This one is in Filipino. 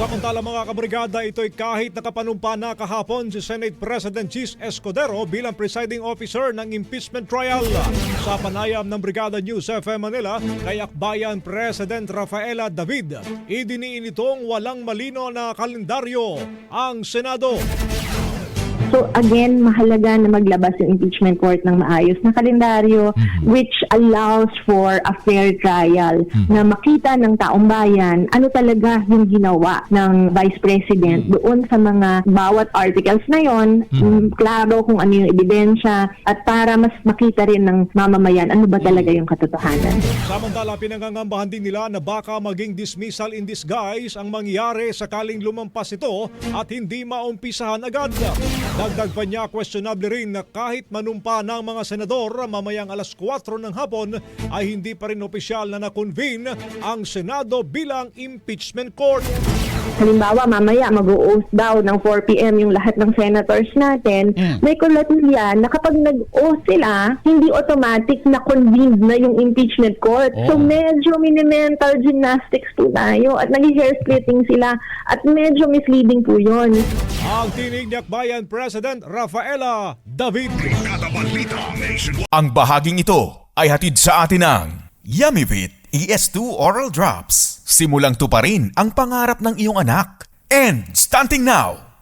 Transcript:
Samantala mga kabrigada, ito'y kahit nakapanumpa na kahapon si Senate President Chis Escudero bilang presiding officer ng impeachment trial. Sa panayam ng Brigada News FM Manila kay Akbayan President Rafaela David, idiniin itong walang malino na kalendaryo ang Senado. So again, mahalaga na maglabas yung impeachment court ng maayos na kalendaryo which allows for a fair trial na makita ng taong bayan ano talaga yung ginawa ng Vice President doon sa mga bawat articles na yon, klaro kung ano yung ebidensya at para mas makita rin ng mamamayan ano ba talaga yung katotohanan. Samantala, pinangangambahan din nila na baka maging dismissal in disguise ang mangyari sakaling lumampas ito at hindi maumpisahan agad. Dagdag pa niya, questionable rin na kahit manumpa ng mga senador mamayang alas 4 ng hapon ay hindi pa rin opisyal na na-convene ang Senado bilang impeachment court. Halimbawa, mamaya mag-o-oath daw ng 4 p.m. yung lahat ng senators natin. May kulatulya na kapag nag-oath sila, hindi automatic na convened na yung impeachment court. So medyo mini-mental gymnastics po tayo at nag-hair splitting sila at medyo misleading po yun. Ang tinig ni Akbayan President Rafaela David. Ang bahaging ito ay hatid sa atin ng Yummyvit ES2 Oral Drops. Simulang tuparin ang pangarap ng iyong anak. And stunting now!